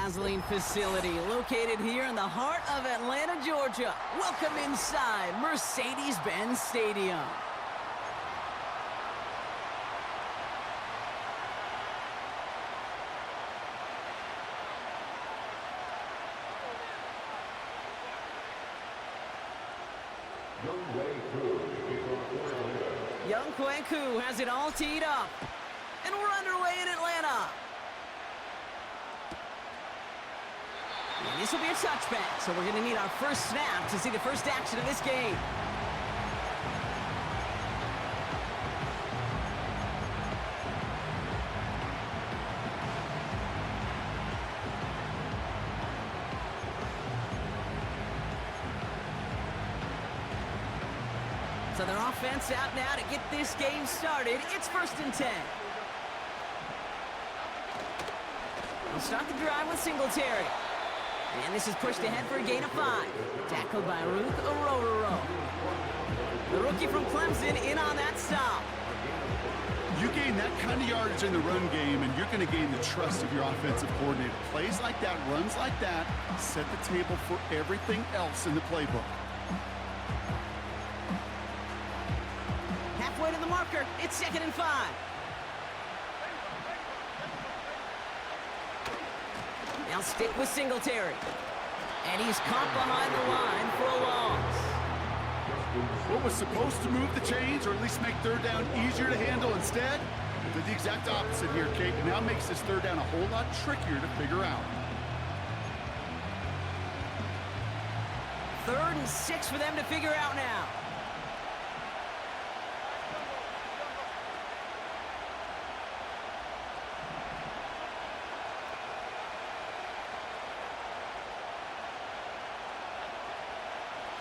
dazzling facility located here in the heart of Atlanta, Georgia. Welcome inside Mercedes-Benz Stadium. Young Kweku has it all teed up. And we're underway in Atlanta. And this will be a touchback, so we're going to need our first snap to see the first action of this game. So their offense out now to get this game started. It's 1st and 10. They'll start the drive with Singletary. And this is pushed ahead for a gain of 5. Tackled by Ruth Orororo. The rookie from Clemson in on that stop. You gain that kind of yardage in the run game, and you're going to gain the trust of your offensive coordinator. Plays like that, runs like that, set the table for everything else in the playbook. Halfway to the marker. It's 2nd and 5. Now stick with Singletary. And he's caught behind the line for a loss. What was supposed to move the chains, or at least make 3rd down easier to handle, instead did the exact opposite here, Kate. Now makes this 3rd down a whole lot trickier to figure out. 3rd and 6 for them to figure out now.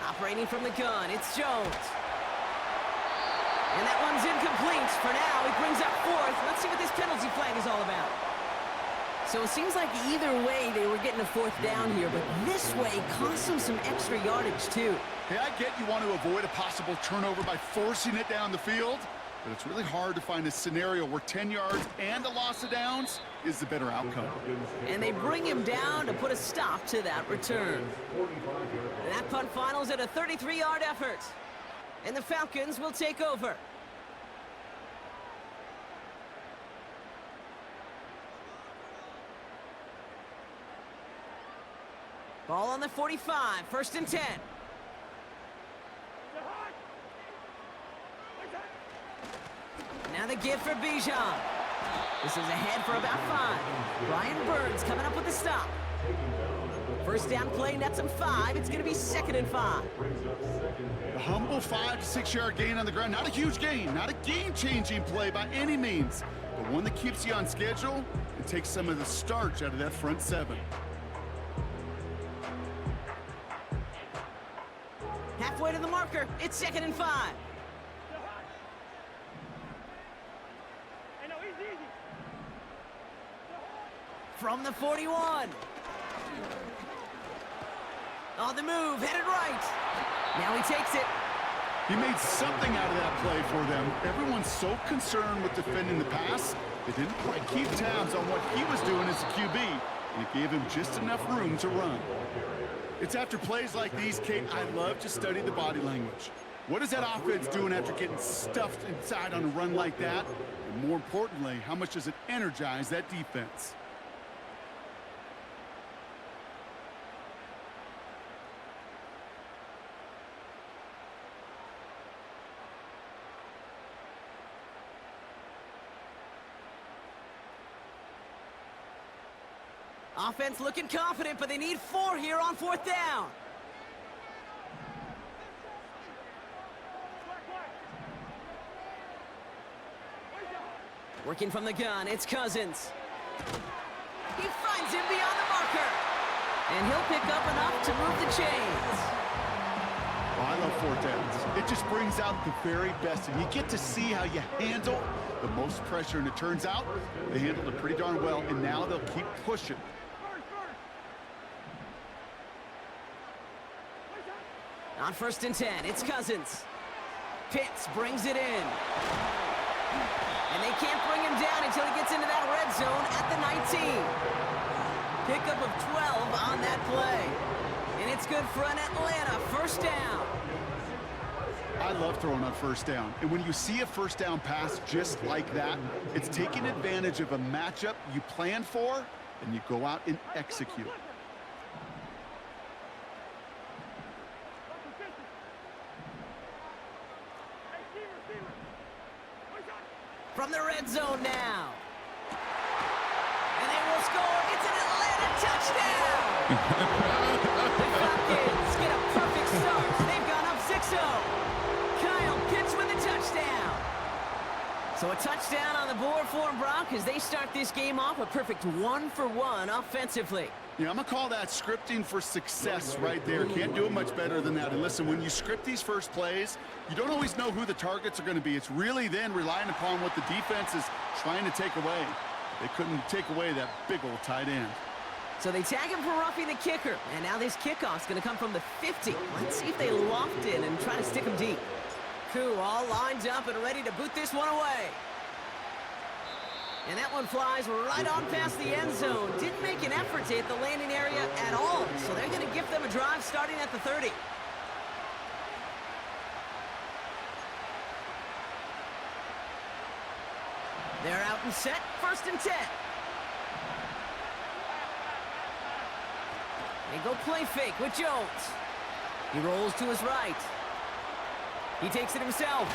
Operating from the gun, it's Jones. And that one's incomplete. For now, he brings up 4th. Let's see what this penalty flag is all about. So it seems like either way they were getting a 4th down here, but this way cost them some extra yardage too. Hey, I get you want to avoid a possible turnover by forcing it down the field, but it's really hard to find a scenario where 10 yards and a loss of downs is the better outcome. And they bring him down to put a stop to that return. And that punt finals at a 33-yard effort. And the Falcons will take over. Ball on the 45, 1st and 10. Now the give for Bijan. This is ahead for about 5. Brian Burns coming up with the stop. 1st down play, nets him 5. It's going to be 2nd and 5. The humble 5 to 6 yard gain on the ground. Not a huge gain, not a game-changing play by any means, but one that keeps you on schedule and takes some of the starch out of that front 7. Halfway to the marker, it's 2nd and 5. From the 41. On the move, headed right. Now he takes it. He made something out of that play for them. Everyone's so concerned with defending the pass, they didn't quite keep tabs on what he was doing as a QB, and it gave him just enough room to run. It's after plays like these, Kate, I love to study the body language. What is that offense doing after getting stuffed inside on a run like that? And more importantly, how much does it energize that defense? Offense looking confident, but they need 4 here on 4th down. Working from the gun, it's Cousins. He finds him beyond the marker. And he'll pick up enough to move the chains. Well, I love 4th downs. It just brings out the very best, and you get to see how you handle the most pressure, and it turns out they handled it pretty darn well, and now they'll keep pushing. On 1st and 10, it's Cousins. Pitts brings it in. And they can't bring him down until he gets into that red zone at the 19. Pickup of 12 on that play. And it's good for an Atlanta first down. I love throwing on first down. And when you see a first down pass just like that, it's taking advantage of a matchup you planned for, and you go out and execute. From the red zone now. And they will score. It's an Atlanta touchdown. The Falcons get a perfect start. They've gone up 6-0. Kyle Pitts with a touchdown. So a touchdown on the board for them, Brock, as they start this game off a perfect 1-for-1 offensively. Yeah, I'm going to call that scripting for success right there. Can't do it much better than that. And listen, when you script these first plays, you don't always know who the targets are going to be. It's really then relying upon what the defense is trying to take away. They couldn't take away that big old tight end. So they tag him for roughing the kicker. And now this kickoff's going to come from the 50. Let's see if they loft in and try to stick him deep. Koo all lined up and ready to boot this one away. And that one flies right on past the end zone. Didn't make an effort to hit the landing area at all. So they're going to give them a drive starting at the 30. They're out and set. 1st and 10. They go play fake with Jones. He rolls to his right. He takes it himself.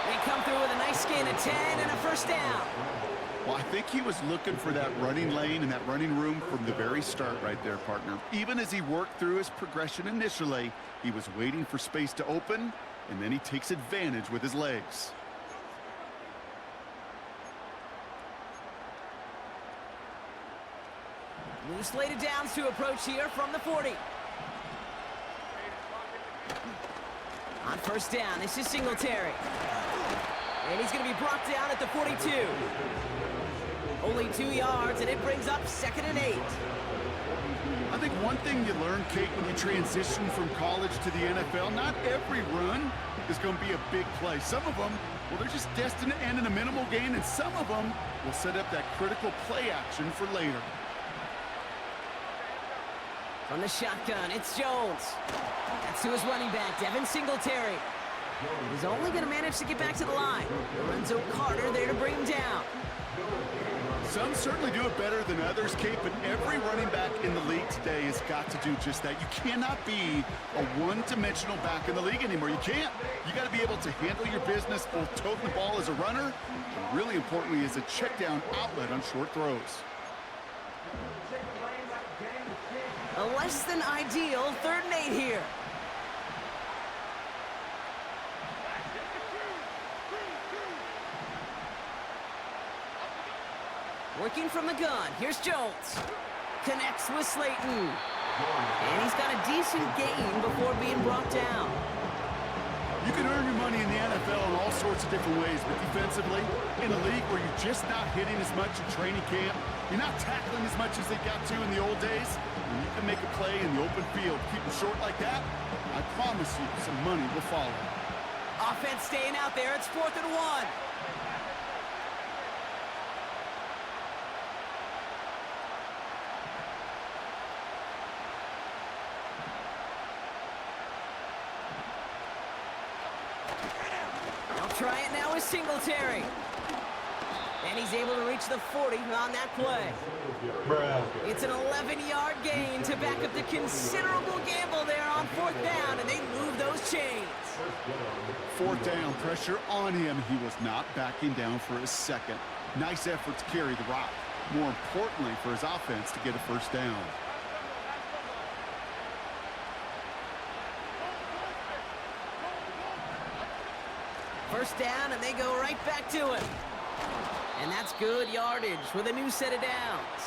They come through with a nice gain of 10 and a first down. Well, I think he was looking for that running lane and that running room from the very start right there, partner. Even as he worked through his progression initially, he was waiting for space to open, and then he takes advantage with his legs. New slated downs to approach here from the 40. On first down, this is Singletary. And he's going to be brought down at the 42. Only 2 yards, and it brings up 2nd and 8. I think one thing you learn, Kate, when you transition from college to the NFL, not every run is going to be a big play. Some of them, well, they're just destined to end in a minimal gain, and some of them will set up that critical play action for later. From the shotgun, it's Jones. That's to his running back, Devin Singletary. He's only going to manage to get back to the line. Lorenzo Carter there to bring him down. Some certainly do it better than others, Kate, but every running back in the league today has got to do just that. You cannot be a one-dimensional back in the league anymore. You can't. You got to be able to handle your business, both toting the ball as a runner, and really importantly as a check-down outlet on short throws. A less than ideal 3rd and 8 here. Working from the gun. Here's Jones. Connects with Slayton. And he's got a decent gain before being brought down. You can earn your money in the NFL in all sorts of different ways, but defensively, in a league where you're just not hitting as much in training camp, you're not tackling as much as they got to in the old days, and you can make a play in the open field. Keep it short like that, I promise you some money will follow. Offense staying out there. It's 4th and 1. Try it now with Singletary. And he's able to reach the 40 on that play. It's an 11-yard gain to back up the considerable gamble there on 4th down, and they move those chains. 4th down, pressure on him. He was not backing down for a second. Nice effort to carry the rock. More importantly for his offense to get a first down. First down, and they go right back to him. And that's good yardage with a new set of downs.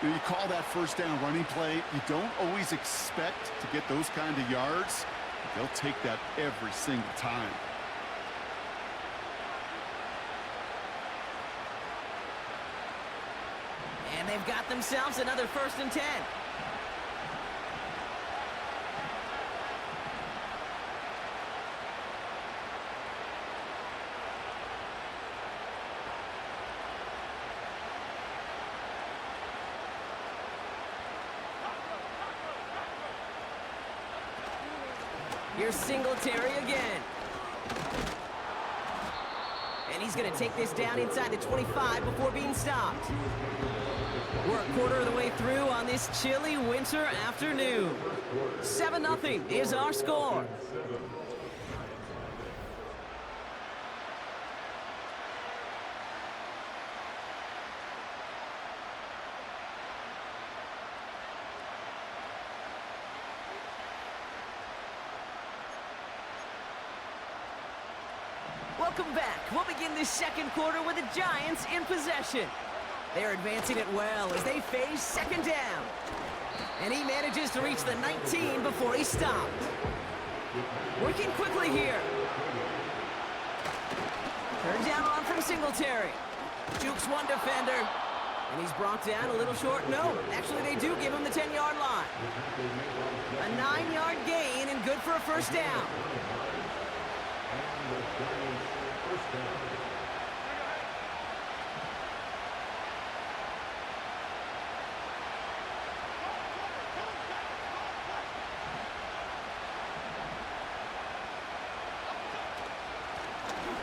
You call that first down running play. You don't always expect to get those kind of yards. But they'll take that every single time. And they've got themselves another 1st and 10. Here's Singletary again. And he's going to take this down inside the 25 before being stopped. We're a quarter of the way through on this chilly winter afternoon. 7-0 is our score. Welcome back. We'll begin this second quarter with the Giants in possession. They're advancing it well as they face second down. And he manages to reach the 19 before he stopped. Working quickly here. Third down run from Singletary. Jukes one defender. And he's brought down a little short. No, actually they do give him the 10-yard line. A 9-yard gain and good for a first down.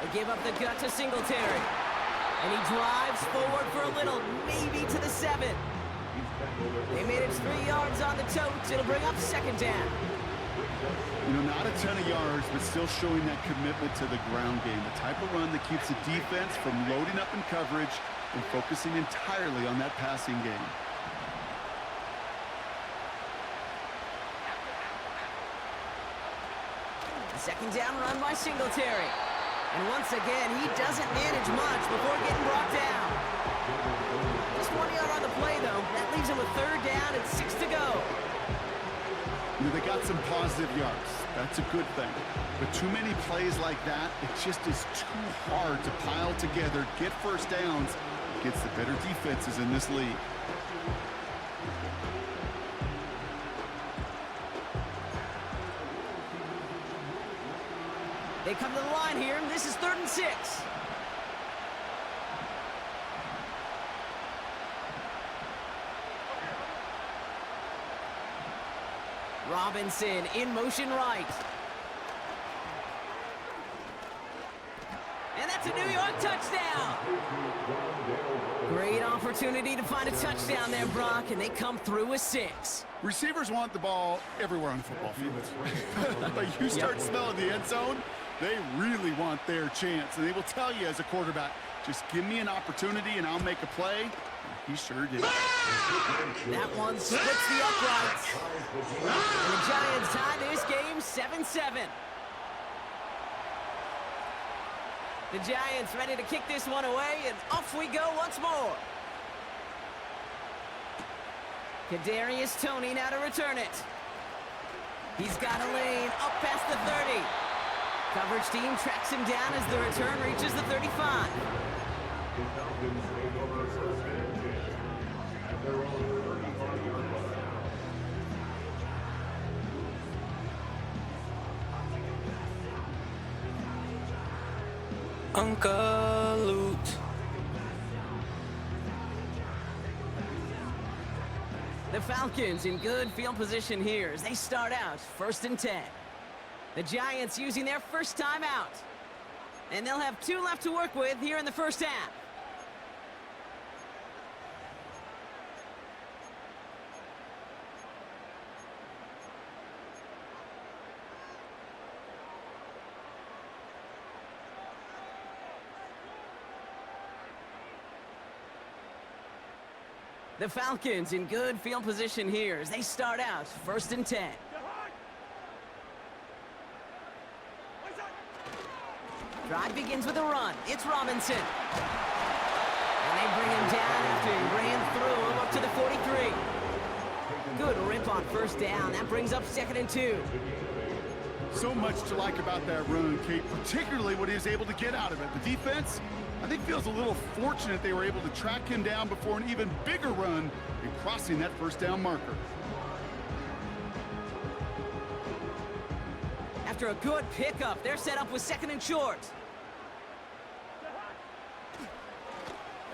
They give up the gut to Singletary. And he drives forward for a little, maybe to the 7. They manage 3 yards on the totes. It'll bring up second down. You know, not a ton of yards, but still showing that commitment to the ground game. The type of run that keeps the defense from loading up in coverage and focusing entirely on that passing game. The second down run by Singletary. And once again, he doesn't manage much before getting brought down. Just 1 yard on the play, though. That leaves him with third down and 6 to go. You know, they got some positive yards. That's a good thing. But too many plays like that, it just is too hard to pile together, get first downs against the better defenses in this league. They come to the line here. This is 3rd and 6. Robinson in motion right. And that's a New York touchdown. Great opportunity to find a touchdown there, Brock, and they come through with 6. Receivers want the ball everywhere on the football field. But you start smelling the end zone, they really want their chance. And they will tell you as a quarterback, just give me an opportunity and I'll make a play. He sure did. That one splits the uprights. And the Giants tie this game 7-7. The Giants ready to kick this one away, and off we go once more. Kadarius Toney now to return it. He's got a lane up past the 30. Coverage team tracks him down as the return reaches the 35. Uncle Loot. The Falcons in good field position here as they start out 1st and 10. The Giants using their first time out. And they'll have 2 left to work with here in the first half. The Falcons in good field position here as they start out 1st and 10. Drive begins with a run. It's Robinson. And they bring him down after he ran through him up to the 43. Good rip on first down. That brings up 2nd and 2. So much to like about that run, Kate, particularly what he was able to get out of it. The defense, I think, feels a little fortunate they were able to track him down before an even bigger run in crossing that first down marker. After a good pickup, they're set up with 2nd and short.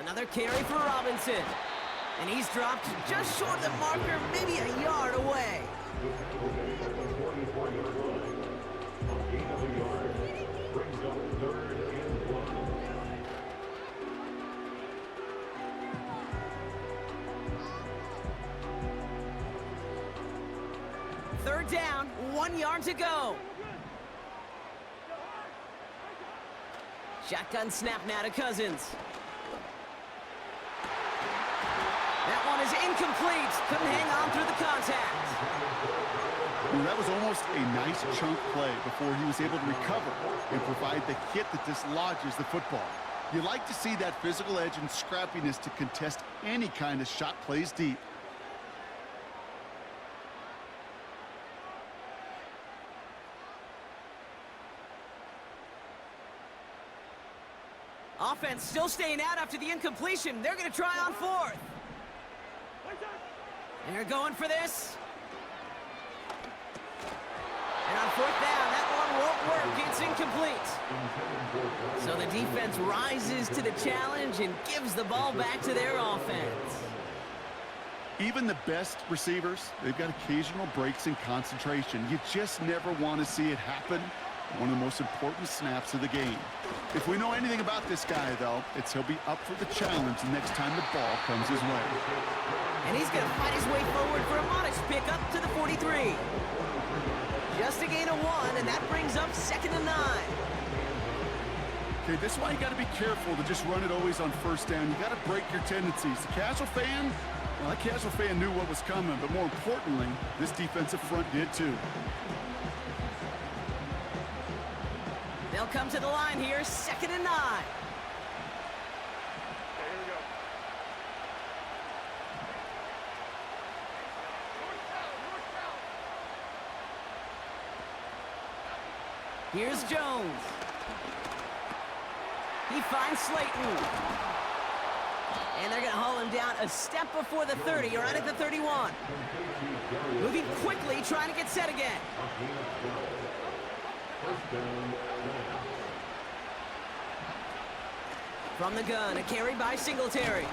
Another carry for Robinson. And he's dropped just short of the marker, maybe a yard away. Third down, 1 yard to go. Shotgun snap now to Cousins. That one is incomplete. Couldn't hang on through the contact. Well, that was almost a nice chunk play before he was able to recover and provide the hit that dislodges the football. You like to see that physical edge and scrappiness to contest any kind of shot plays deep. Offense still staying out after the incompletion. They're going to try on fourth. And they're going for this. And on fourth down, that one won't work. It's incomplete. So the defense rises to the challenge and gives the ball back to their offense. Even the best receivers, they've got occasional breaks in concentration. You just never want to see it happen. One of the most important snaps of the game. If we know anything about this guy, though, it's he'll be up for the challenge the next time the ball comes his way. And he's going to fight his way forward for a modest pickup to the 43. Just a gain of 1, and that brings up 2nd and 9. Okay, this is why you got to be careful to just run it always on first down. You got to break your tendencies. The casual fan, well, that casual fan knew what was coming, but more importantly, this defensive front did too. They'll come to the line here, 2nd and 9. Here's Jones. He finds Slayton. And they're going to haul him down a step before the 30, or right at the 31. Moving quickly, trying to get set again. From the gun, a carry by Singletary.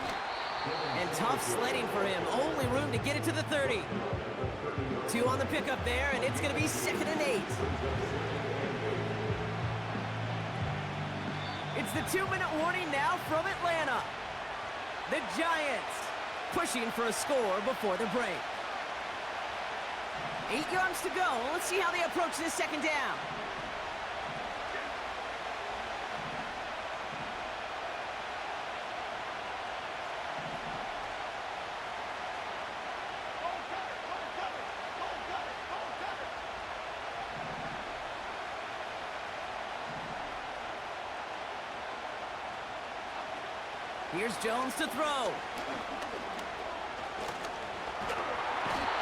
And tough sledding for him. Only room to get it to the 30. 2 on the pickup there, and it's going to be 2nd and 8. It's the 2-minute warning now from Atlanta. The Giants pushing for a score before the break. 8 yards to go. Let's see how they approach this 2nd down. Here's Jones to throw.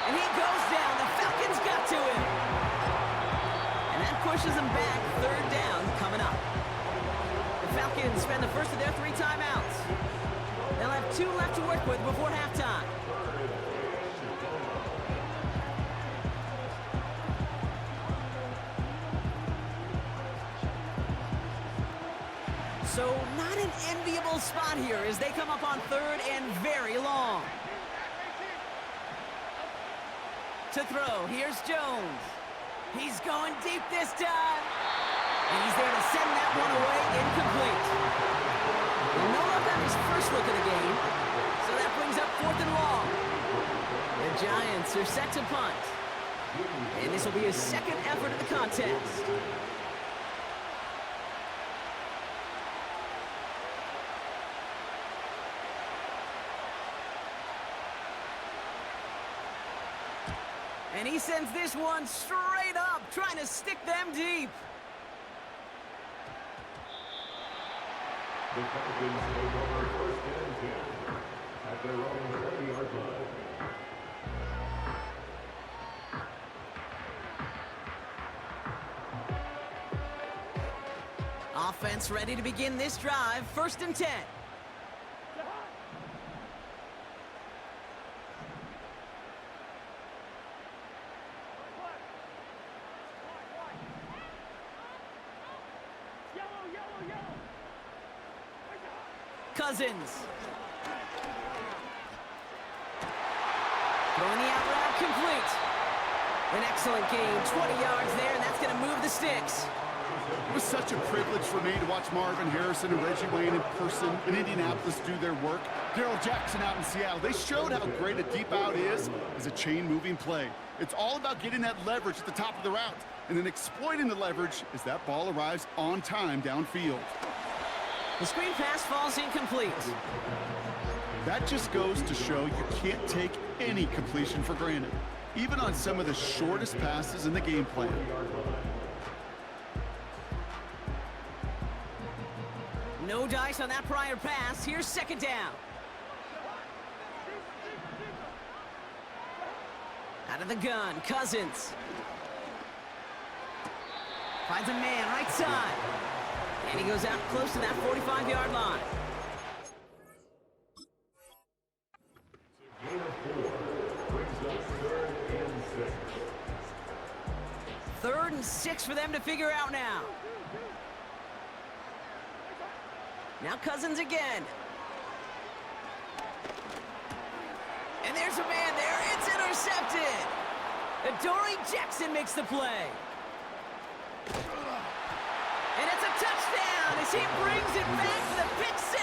And he goes down. The Falcons got to him. And that pushes them back. 3rd down coming up. The Falcons spend the first of their 3 timeouts. They'll have 2 left to work with before halftime. So not an enviable spot here as they come up on 3rd and very long. To throw, here's Jones. He's going deep this time. And he's there to send that one away, incomplete. And no luck on his first look of the game. So that brings up 4th and long. The Giants are set to punt. And this will be his 2nd effort of the contest. And he sends this one straight up, trying to stick them deep. The Falcons take over 1st and 10 at their own 30-yard line. Offense ready to begin this drive. 1st and 10. Cousins. Throwing the out route complete. An excellent gain, 20 yards there, and that's going to move the sticks. It was such a privilege for me to watch Marvin Harrison and Reggie Wayne in person in Indianapolis do their work. Darrell Jackson out in Seattle. They showed how great a deep out is as a chain-moving play. It's all about getting that leverage at the top of the route and then exploiting the leverage as that ball arrives on time downfield. The screen pass falls incomplete. That just goes to show you can't take any completion for granted, even on some of the shortest passes in the game plan. No dice on that prior pass. Here's second down. Out of the gun, Cousins. Finds a man, right side. And he goes out close to that 45-yard line. Gain of 4 brings up 3rd and 6. 3rd and 6 for them to figure out now. Now Cousins again. And there's a man there. It's intercepted. Adoree Jackson makes the play. And it's a touchdown as he brings it back to the pick 6.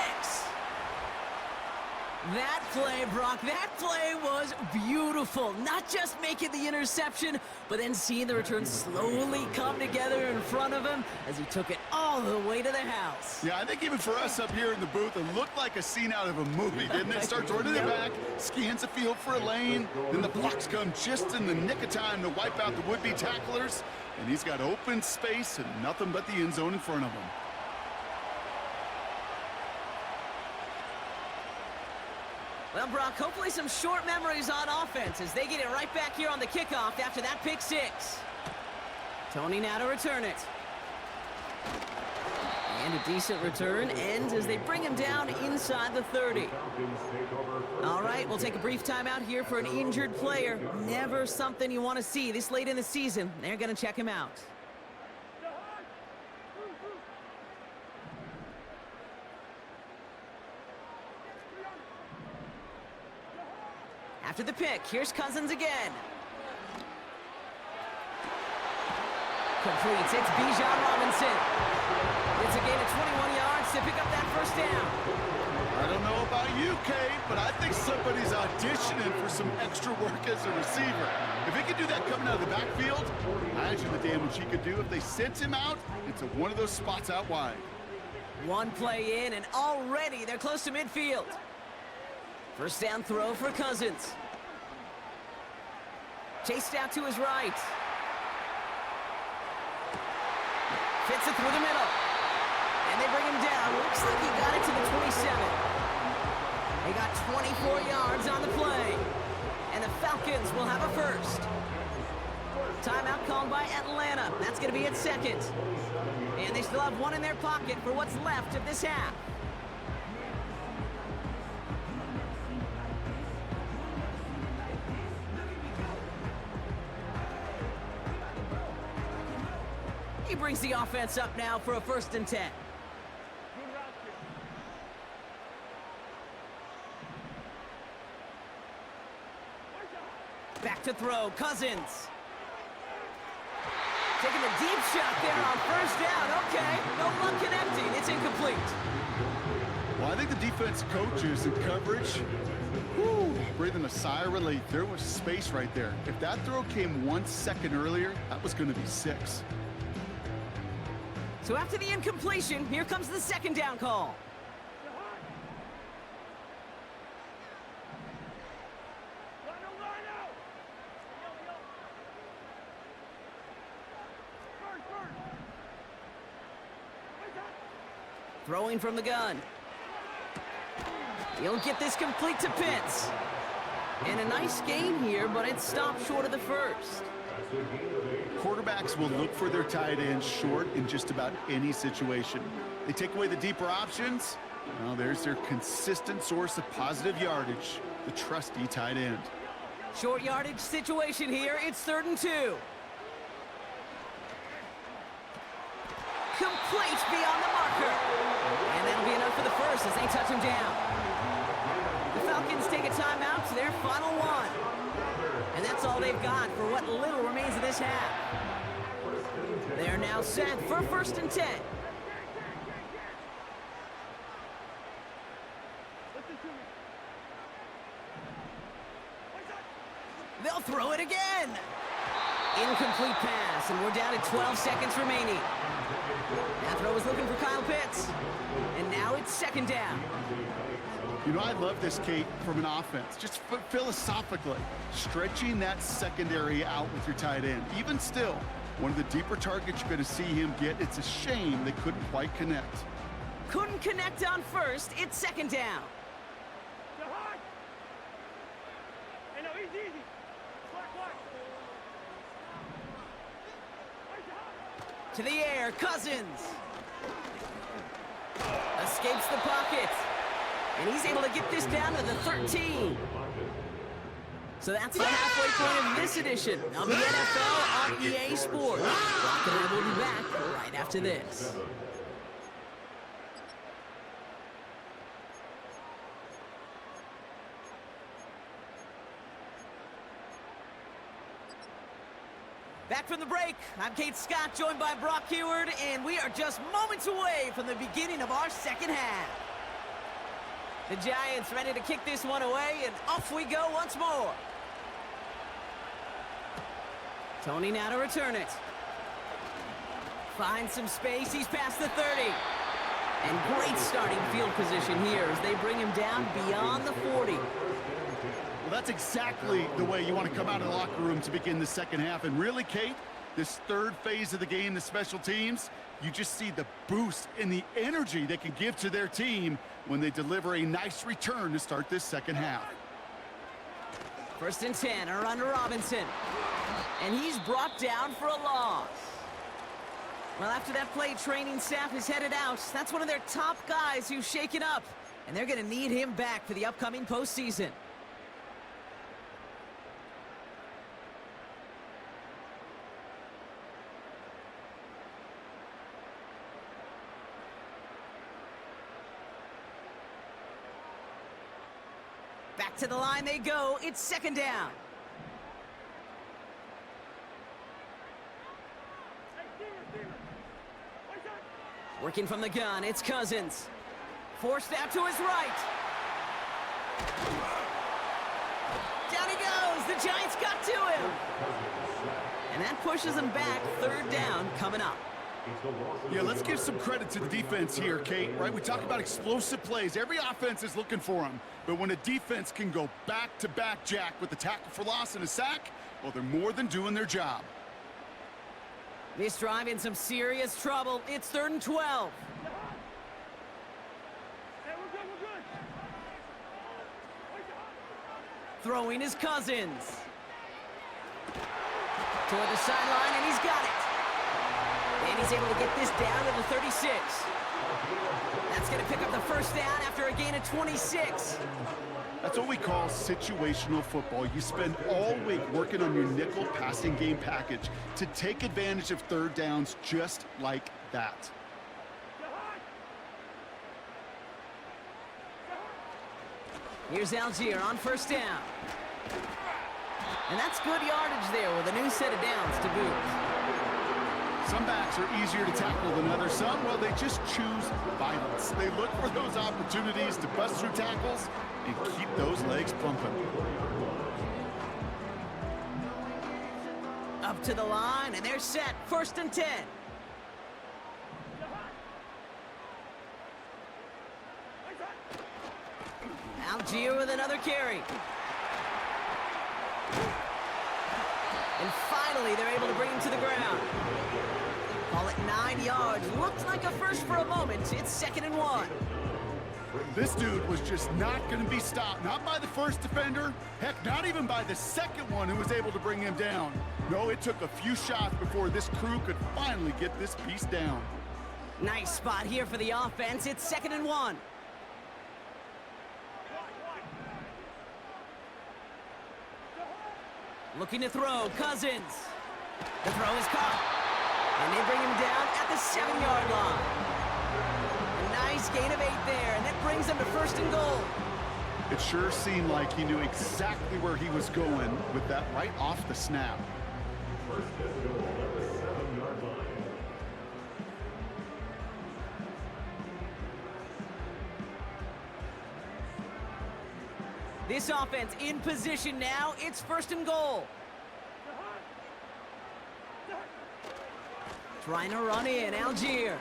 That play, Brock, that play was beautiful. Not just making the interception, but then seeing the return slowly come together in front of him as he took it all the way to the house. Yeah, I think even for us up here in the booth, it looked like a scene out of a movie, didn't it? Starts running it back, scans the field for a lane, then the blocks come just in the nick of time to wipe out the would-be tacklers, and he's got open space and nothing but the end zone in front of him. Well, Brock, hopefully some short memories on offense as they get it right back here on the kickoff after that pick 6. Tony now to return it. And a decent return ends as they bring him down inside the 30. All right, we'll take a brief timeout here for an injured player. Never something you want to see this late in the season. They're going to check him out. After the pick, here's Cousins again. Completes, it's Bijan Robinson. It's a gain of 21 yards to pick up that first down. I don't know about you, Kate, but I think somebody's auditioning for some extra work as a receiver. If he could do that coming out of the backfield, imagine the damage he could do if they sent him out into one of those spots out wide. One play in, and already they're close to midfield. First down throw for Cousins. Chased out to his right. Fits it through the middle. And they bring him down. Looks like he got it to the 27. They got 24 yards on the play. And the Falcons will have a first. Timeout called by Atlanta. That's going to be its second. And they still have one in their pocket for what's left of this half. He brings the offense up now for a 1st and 10. Back to throw, Cousins. Taking a deep shot there on 1st down. Okay, no luck connecting. It's incomplete. Well, I think the defense coaches in coverage, breathing a sigh of relief. There was space right there. If that throw came 1 second earlier, that was going to be 6. So after the incompletion, here comes the 2nd down call. Throwing from the gun. He'll get this complete to Pitts. And a nice gain here, but it stopped short of the first. Quarterbacks will look for their tight end short in just about any situation. They take away the deeper options. Well, there's their consistent source of positive yardage, the trusty tight end. Short yardage situation here. It's 3rd and 2. Complete beyond the marker. And that'll be enough for the first as they touch him down. The Falcons take a timeout to their final one. And that's all all they've got for what little remains of this half. They're now set for 1st and 10. They'll throw it again. Incomplete pass, and we're down to 12 seconds remaining. That throw was looking for Kyle Pitts. And now it's 2nd down. You know, I love this, Kate, from an offense. Just philosophically, stretching that secondary out with your tight end. Even still, one of the deeper targets you're going to see him get. It's a shame they couldn't quite connect. Couldn't connect on 1st. It's 2nd down. To the air, Cousins. Escapes the pocket. And he's able to get this down to the 13. So that's the halfway point of this edition of the NFL on EA Sports. Brock and I will be back right after this. Back from the break, I'm Kate Scott, joined by Brock Heward, and we are just moments away from the beginning of our 2nd half. The Giants ready to kick this one away, and off we go once more. Tony now to return it. Finds some space, he's past the 30. And great starting field position here as they bring him down beyond the 40. Well, that's exactly the way you want to come out of the locker room to begin the 2nd half. And really, Kate, this 3rd phase of the game, the special teams, you just see the boost and the energy they can give to their team when they deliver a nice return to start this 2nd half. 1st and 10, a run to Robinson. And he's brought down for a loss. Well, after that play, training staff is headed out. That's one of their top guys who's shaken up. And they're going to need him back for the upcoming postseason. Back to the line they go. It's 2nd down. Working from the gun, it's Cousins. Forced out to his right. Down he goes. The Giants got to him. And that pushes him back. 3rd down coming up. Yeah, let's give some credit to the defense here, Kate, right? We talk about explosive plays. Every offense is looking for them. But when a defense can go back-to-back, Jack, with a tackle for loss and a sack, well, they're more than doing their job. This drive in some serious trouble. It's 3rd and 12. Throwing his Cousins. Toward the sideline, and he's got it. And he's able to get this down to the 36. That's going to pick up the 1st down after a gain of 26. That's what we call situational football. You spend all week working on your nickel passing game package to take advantage of 3rd downs just like that. Here's Algier on 1st down. And that's good yardage there with a new set of downs to boot. Some backs are easier to tackle than others. Some, well, they just choose violence. They look for those opportunities to bust through tackles and keep those legs pumping. Up to the line, and they're set. 1st and 10. Algier with another carry. And finally, they're able to bring him to the ground. Call it 9 yards. Looked like a first for a moment. It's 2nd and 1. This dude was just not going to be stopped. Not by the first defender. Heck, not even by the second one who was able to bring him down. No, it took a few shots before this crew could finally get this piece down. Nice spot here for the offense. It's 2nd and 1. Looking to throw, Cousins. The throw is caught. And they bring him down at the 7-yard line. A nice gain of 8 there, and that brings them to 1st and goal. It sure seemed like he knew exactly where he was going with that right off the snap. First and goal at the 7-yard line. This offense in position now. It's first and goal. Trying to run in, Algier.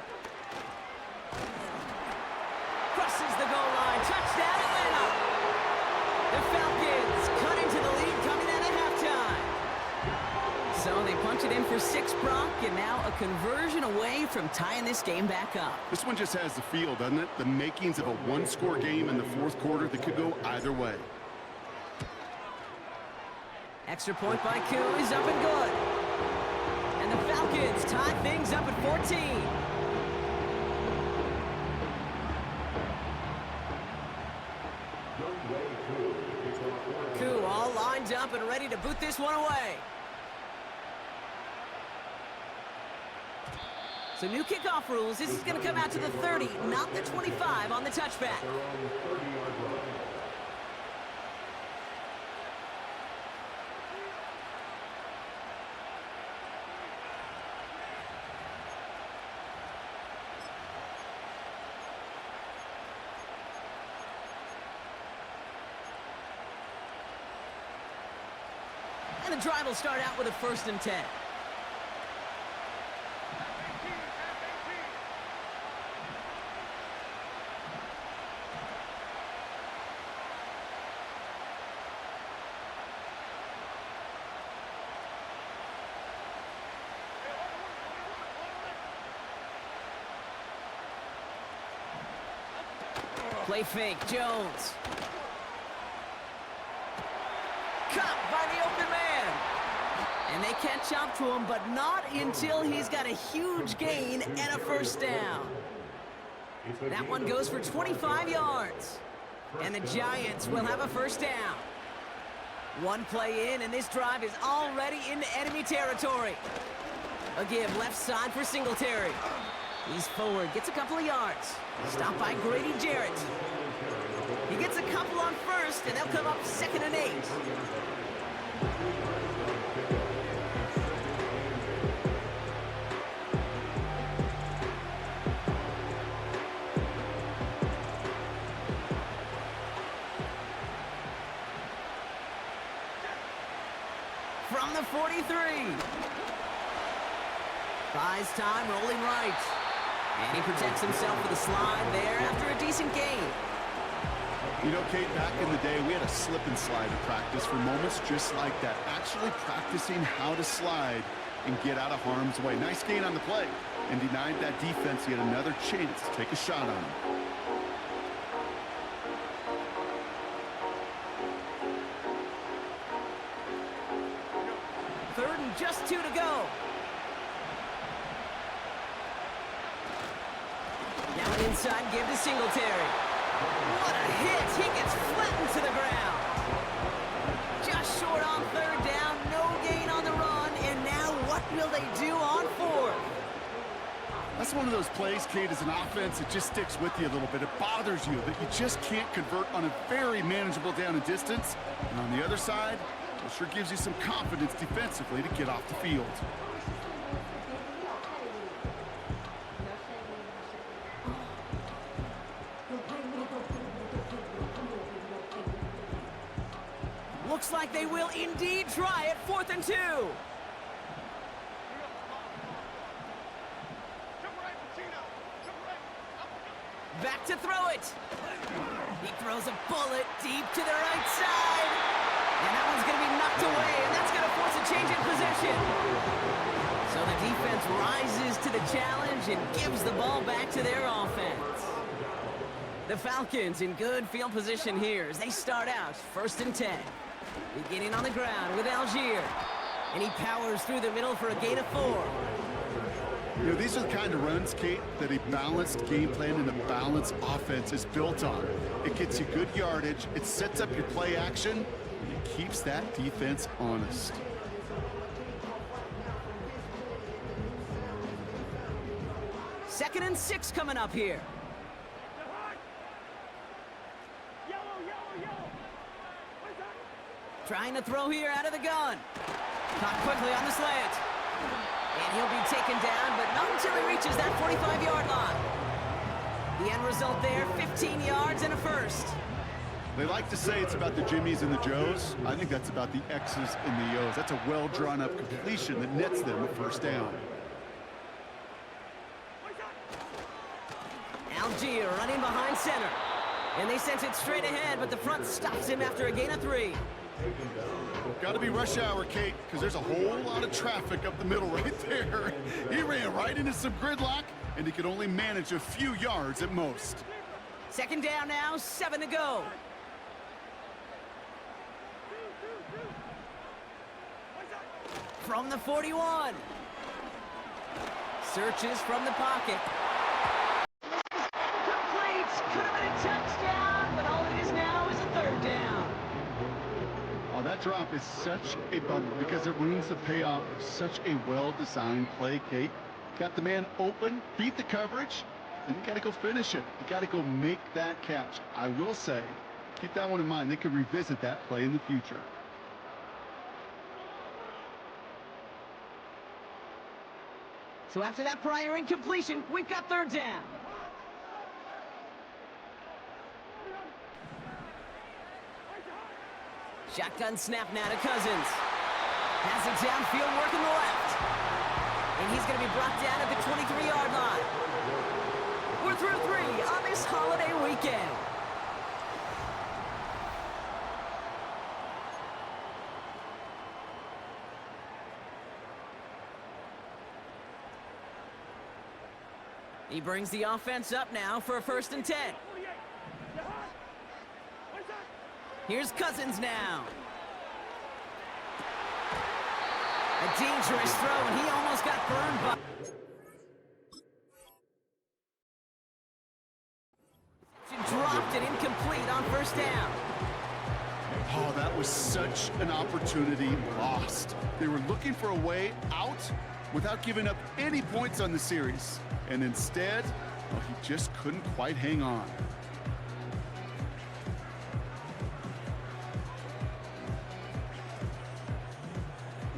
Crosses the goal line. Touchdown, Atlanta. The Falcons cut into the lead coming out of halftime. So they punch it in for 6, Brock, and now a conversion away from tying this game back up. This one just has the feel, doesn't it? The makings of a one-score game in the fourth quarter that could go either way. Extra point by Koo is up and good. And the Falcons tie things up at 14. Koo all lined up and ready to boot this one away. So new kickoff rules. This is going to come out to the 30, not the 25 on the touchback. And the drive will start out with a 1st and 10. Play fake, Jones. Caught by the open man. And they catch up to him, but not until he's got a huge gain and a 1st down. That one goes for 25 yards. And the Giants will have a 1st down. One play in, and this drive is already into enemy territory. A give left side for Singletary. He's forward, gets a couple of yards. Stopped by Grady Jarrett. He gets a couple on 1st, and they'll come up 2nd and 8. From the 43. Buys time, rolling right. And he protects himself with a slide there after a decent gain. You know, Kate, back in the day, we had a slip and slide at practice for moments just like that. Actually practicing how to slide and get out of harm's way. Nice gain on the play. And denied that defense yet another chance to take a shot on him. 3rd and just 2 to go. Now an inside give to Singletary. What a hit! He gets flattened to the ground. Just short on 3rd down, no gain on the run, and now what will they do on 4th? That's one of those plays, Kate, as an offense, it just sticks with you a little bit. It bothers you that you just can't convert on a very manageable down and distance. And on the other side, it sure gives you some confidence defensively to get off the field. Looks like they will indeed try it. 4th and 2. Back to throw it. He throws a bullet deep to the right side. And that one's going to be knocked away, and that's going to force a change in position. So the defense rises to the challenge and gives the ball back to their offense. The Falcons in good field position here as they start out 1st and 10. Beginning on the ground with Algier. And he powers through the middle for a gain of 4. You know, these are the kind of runs, Kate, that a balanced game plan and a balanced offense is built on. It gets you good yardage, it sets up your play action, and it keeps that defense honest. Second and 6 coming up here. Yellow, yellow, yellow. Trying to throw here out of the gun. Caught quickly on the slant. And he'll be taken down, but not until he reaches that 45-yard line. The end result there, 15 yards and a first. They like to say it's about the Jimmies and the Joes. I think that's about the X's and the O's. That's a well-drawn-up completion that nets them a first down. Algier running behind center. And they sent it straight ahead, but the front stops him after a gain of 3. Got to be rush hour, Kate, because there's a whole lot of traffic up the middle right there. He ran right into some gridlock, and he could only manage a few yards at most. Second down now, 7 to go. From the 41. Searches from the pocket. Complete. Could have been a touchdown, but all it is now is a third down. Oh, that drop is such a bummer because it ruins the payoff of such a well-designed play, Kate. Got the man open, beat the coverage, and you got to go finish it. You got to go make that catch. I will say, keep that one in mind. They could revisit that play in the future. So after that prior incompletion, we've got third down. Shotgun snap now to Cousins. Has it downfield, working the left. And he's going to be brought down at the 23-yard line. We're through 3 on this holiday weekend. He brings the offense up now for a 1st and 10. Here's Cousins now. A dangerous throw, and he almost got burned by... Dropped it incomplete on 1st down. Oh, that was such an opportunity lost. They were looking for a way out without giving up any points on the series. And instead, well, he just couldn't quite hang on.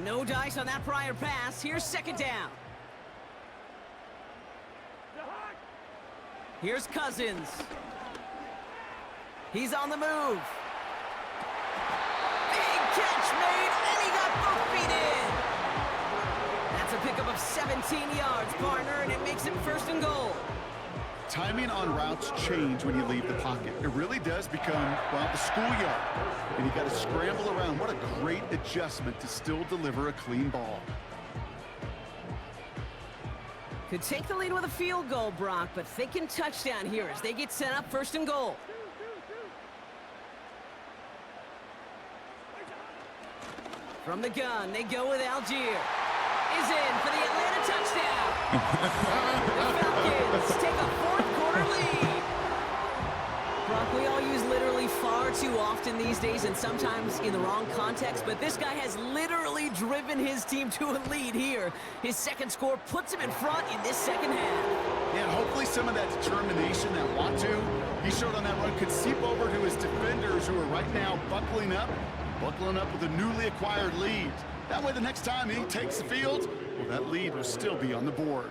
No dice on that prior pass. Here's 2nd down. Here's Cousins. He's on the move. Big catch made, and he got both feet in. That's a pickup of 17 yards, partner, and it makes it 1st and goal. Timing on routes change when you leave the pocket. It really does become, well, the schoolyard. And you got to scramble around. What a great adjustment to still deliver a clean ball. Could take the lead with a field goal, Brock, but thinking touchdown here as they get set up 1st and goal. From the gun, they go with Algier. Is in for the Atlanta touchdown. The Falcons take a 4th-quarter lead. Brock, we all use literally far too often these days and sometimes in the wrong context, but this guy has literally driven his team to a lead here. His 2nd score puts him in front in this 2nd half. Yeah, and hopefully some of that determination, that want to, he showed on that run could seep over to his defenders who are right now buckling up with a newly acquired lead. That way the next time he takes the field, well, that lead will still be on the board.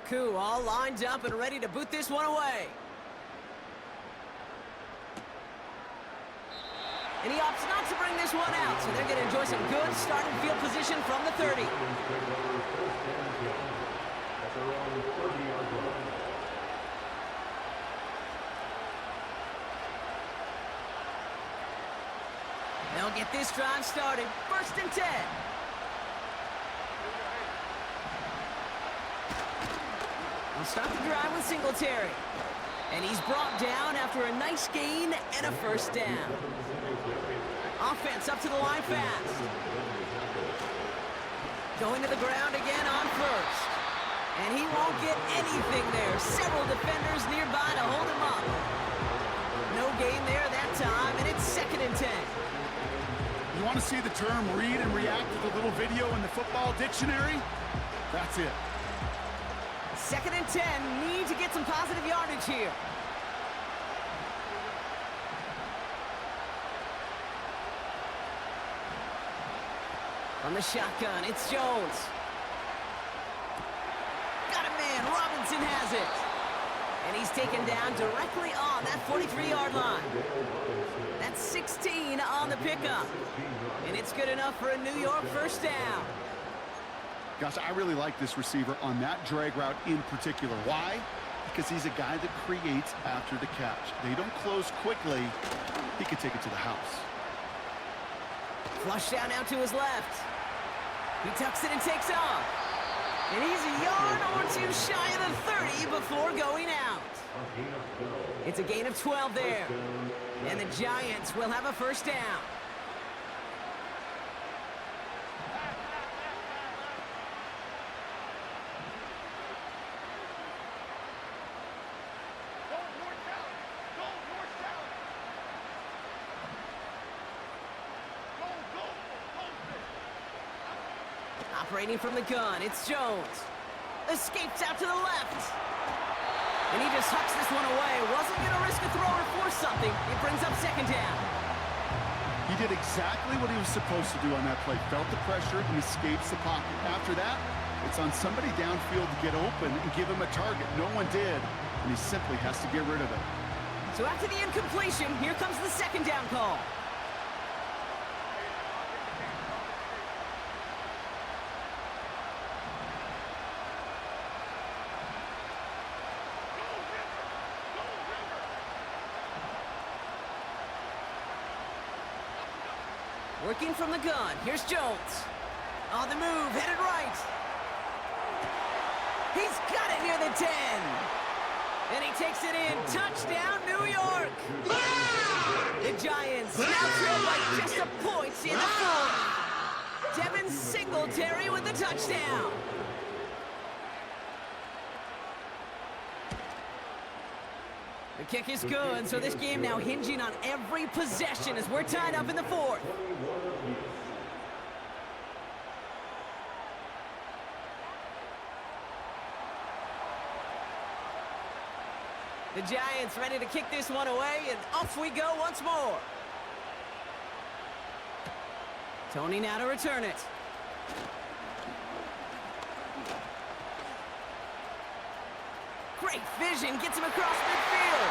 Cool, all lined up and ready to boot this one away. And he opts not to bring this one out, so they're going to enjoy some good starting field position from the 30. They'll get this drive started. 1st and 10. They'll start the drive with Singletary. And he's brought down after a nice gain and a 1st down. Offense up to the line fast. Going to the ground again on 1st. And he won't get anything there. Several defenders nearby to hold him up. No gain there that time, and it's 2nd and 10. You want to see the term read and react with a little video in the football dictionary? That's it. 2nd and 10, need to get some positive yardage here. From the shotgun, it's Jones. Got a man, Robinson has it. And he's taken down directly on that 43-yard line. That's 16 on the pickup. And it's good enough for a New York first down. Gosh, I really like this receiver on that drag route in particular. Why? Because he's a guy that creates after the catch. They don't close quickly. He can take it to the house. Flush down out to his left. He tucks it and takes off. And he's a yard or two shy of the 30 before going out. It's a gain of 12 there. And the Giants will have a first down. Operating from the gun, it's Jones. Escapes out to the left. And he just hucks this one away. Wasn't going to risk a throw or force something. It brings up second down. He did exactly what he was supposed to do on that play. Felt the pressure and escapes the pocket. After that, it's on somebody downfield to get open and give him a target. No one did, and he simply has to get rid of it. So after the incompletion, here comes the second down call. Working from the gun, here's Jones. On the move, headed right. He's got it near the 10. And he takes it in. Touchdown, New York. The Giants now trail by just a point in the fourth. Devin Singletary with the touchdown. The kick is good, so this game now hinging on every possession as we're tied up in the fourth. The Giants ready to kick this one away, and off we go once more. Tony now to return it. Great vision, gets him across midfield.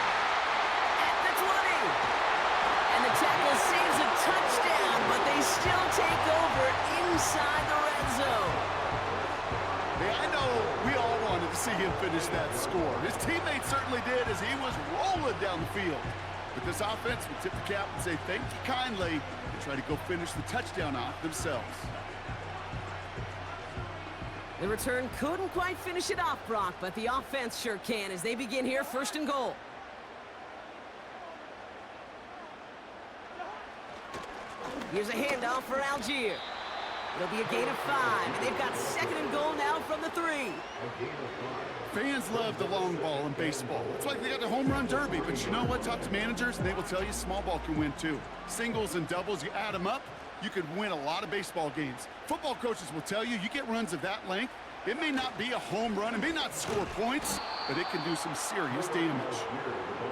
At the 20. And the tackle saves a touchdown, but they still take over inside the red zone. Hey, I know we all wanted to see him finish that score. His teammates certainly did as he was rolling down the field. But this offense would tip the cap and say thank you kindly and try to go finish the touchdown off themselves. The return couldn't quite finish it off, Brock, but the offense sure can as they begin here first and goal. Here's a handoff for Algier. It'll be a gain of 5, and they've got second and goal now from the 3. Fans love the long ball in baseball. It's like they got the home run derby, but you know what? Talk to managers, and they will tell you small ball can win too. Singles and doubles, you add them up, you could win a lot of baseball games. Football coaches will tell you, you get runs of that length, it may not be a home run, it may not score points, but it can do some serious damage.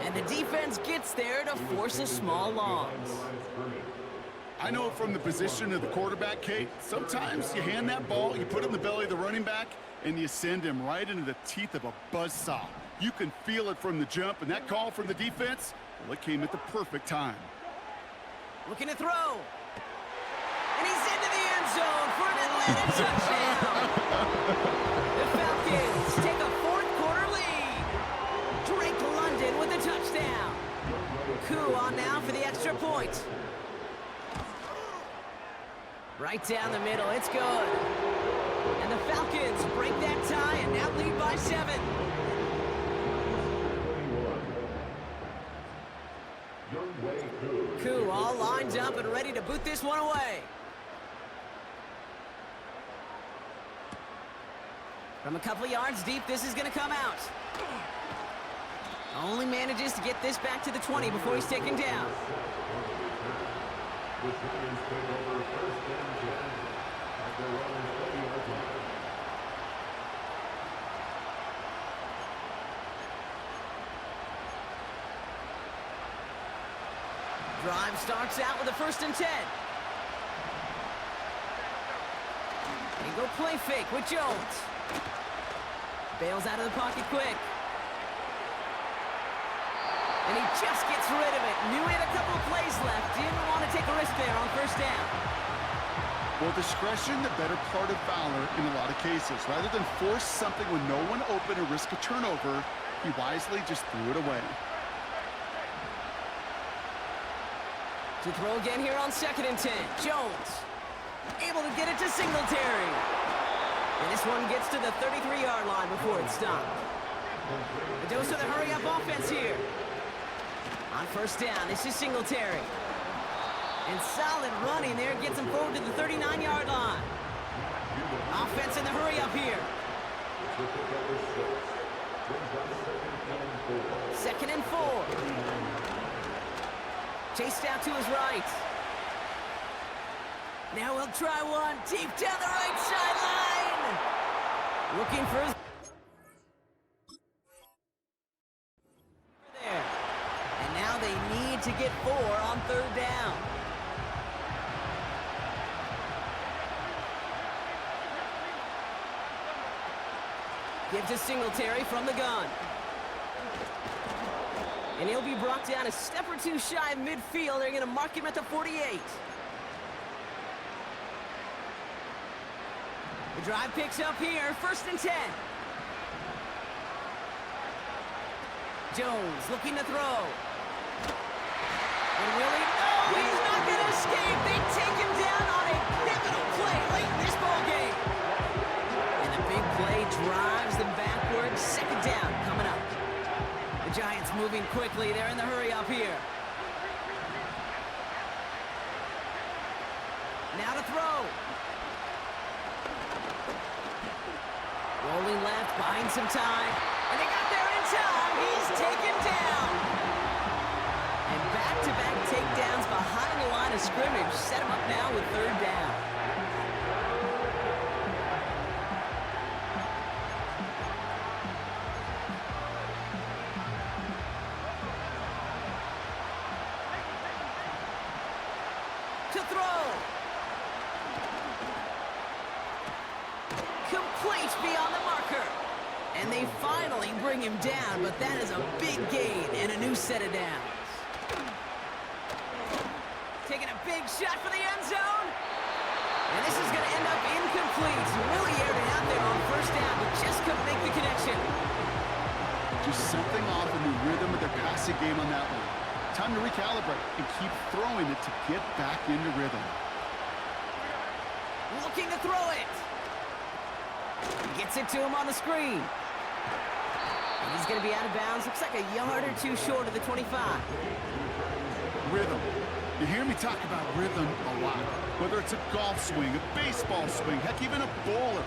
And the defense gets there to force a small loss. I know from the position of the quarterback, Kate, sometimes you hand that ball, you put it in the belly of the running back, and you send him right into the teeth of a buzzsaw. You can feel it from the jump, and that call from the defense, well, it came at the perfect time. Looking to throw. And he's into the end zone for an Atlanta touchdown. The Falcons take a fourth-quarter lead. Drake London with the touchdown. Koo on now for the extra point. Right down the middle, it's good. And the Falcons break that tie and now lead by 7. Koo all lined up and ready to boot this one away. From a couple yards deep, this is going to come out. Only manages to get this back to the 20 before he's taken down. Drive starts out with a 1st and 10. They go play fake with Jones. Bails out of the pocket quick. And he just gets rid of it. Knew he had a couple of plays left. Didn't want to take a risk there on first down. Well, discretion, the better part of valor in a lot of cases. Rather than force something when no one open or risk a turnover, he wisely just threw it away. To throw again here on 2nd and 10. Jones able to get it to Singletary. And this one gets to the 33-yard line before it's stopped. A dose of the hurry-up offense here. On first down, this is Singletary. And solid running there gets him forward to the 39-yard line. Offense in the hurry-up here. 2nd and 4. Chased out to his right. Now he'll try one deep down the right sideline. Looking for his... there. And now they need to get 4 on 3rd down. Give to Singletary from the gun. And he'll be brought down a step or two shy of midfield. They're going to mark him at the 48. The drive picks up here, 1st and 10. Jones looking to throw. And will he? No, he's not going to escape. They take him down on a pivotal play late in this ball game. And the big play drives them backwards. 2nd down coming up. The Giants moving quickly. They're in the hurry up here. Now to throw. Rolling left, buying some time. And they got there in time. He's taken down. And back-to-back takedowns behind the line of scrimmage. Set him up now with 3rd down. To throw. Complete beyond the marker. And they finally bring him down, but that is a big gain and a new set of downs. Taking a big shot for the end zone. And this is going to end up incomplete. Really aired it out there on 1st down, but just couldn't make the connection. Just something off in the rhythm of their passing game on that one. Time to recalibrate and keep throwing it to get back into rhythm. Looking to throw it. Gets it to him on the screen. And he's going to be out of bounds. Looks like a yard or two short of the 25. Rhythm. You hear me talk about rhythm a lot. Whether it's a golf swing, a baseball swing, heck, even a bowler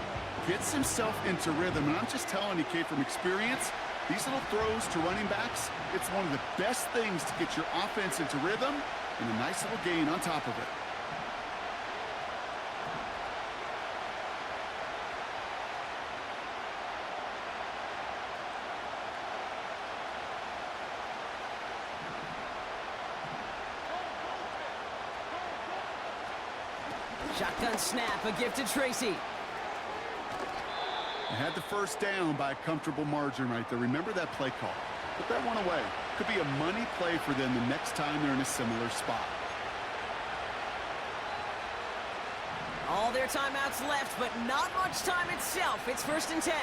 gets himself into rhythm. And I'm just telling you, Kate, from experience, these little throws to running backs, it's one of the best things to get your offense into rhythm and a nice little gain on top of it. Shotgun snap, a gift to Tracy. They had the 1st down by a comfortable margin right there. Remember that play call. Put that one away. Could be a money play for them the next time they're in a similar spot. All their timeouts left, but not much time itself. It's 1st and 10.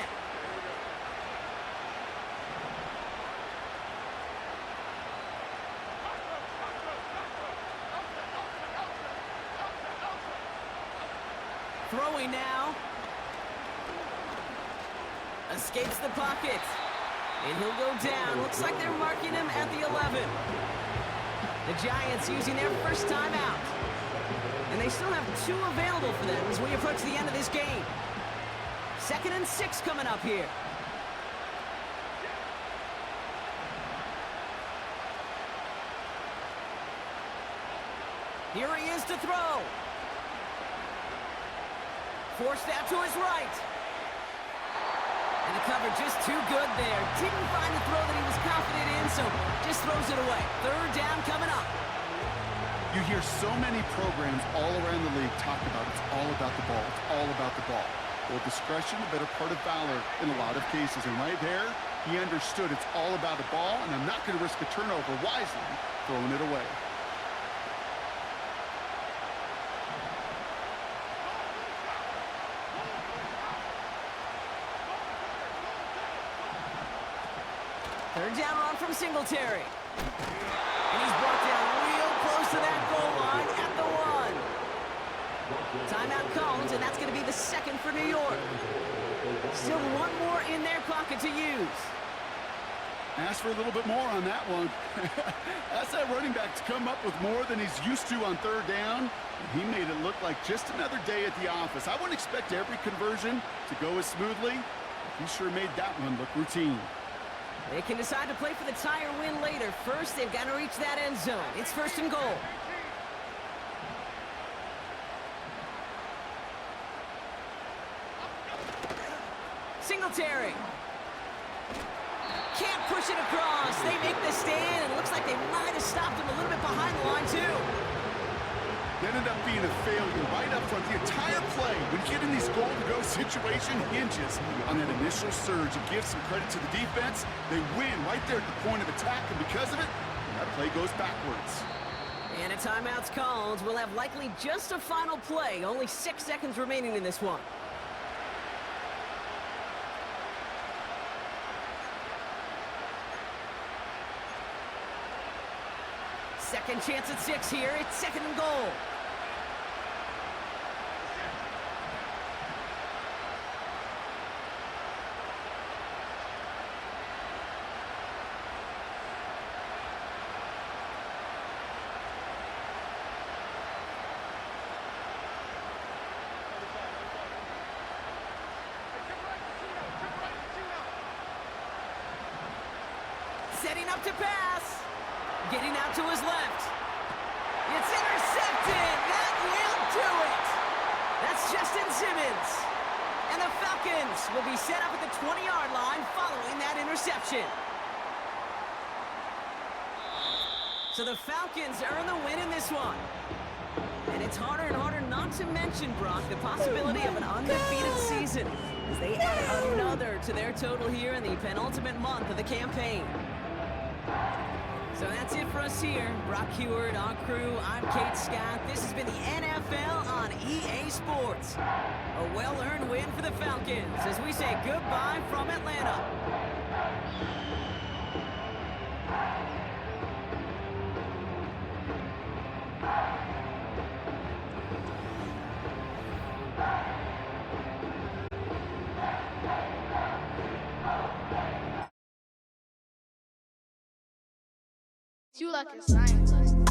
Throwing now. Escapes the pocket. And he'll go down. Looks like they're marking him at the 11. The Giants using their 1st timeout. And they still have 2 available for them as we approach the end of this game. 2nd and 6 coming up here. Here he is to throw. Forced out to his right. And the cover just too good there. Didn't find the throw that he was confident in, so just throws it away. 3rd down coming up. You hear so many programs all around the league talk about it's all about the ball. It's all about the ball. Well, discretion, the better part of valor in a lot of cases. And right there, he understood it's all about the ball, and I'm not going to risk a turnover wisely, throwing it away. Third down run from Singletary. And he's brought down real close to that goal line at the 1. Timeout called, and that's going to be the second for New York. Still one more in their pocket to use. Ask for a little bit more on that one. That's that running back to come up with more than he's used to on third down. He made it look like just another day at the office. I wouldn't expect every conversion to go as smoothly. He sure made that one look routine. They can decide to play for the tire win later. First, they've got to reach that end zone. It's first and goal. Singletary. Can't push it across. They make the stand, and it looks like they might have stopped him a little bit behind the line, too. It ended up being a failure right up front. The entire play, when you get in these goal-to-go situation, hinges on that initial surge. It gives some credit to the defense. They win right there at the point of attack, and because of it, that play goes backwards. And a timeout's called. We'll have likely just a final play. Only 6 seconds remaining in this one. Second chance at 6 here. It's second and goal. Setting up to pass. Getting out to his left. It's intercepted. That will do it. That's Justin Simmons. And the Falcons will be set up at the 20-yard line following that interception. So the Falcons earn the win in this one. And it's harder and harder not to mention, Brock, the possibility of an undefeated season as they add another to their total here in the penultimate month of the campaign. So that's it for us here. Brock Heward, our crew, I'm Kate Scott. This has been the NFL on EA Sports. A well-earned win for the Falcons as we say goodbye from Atlanta. You like a scientist.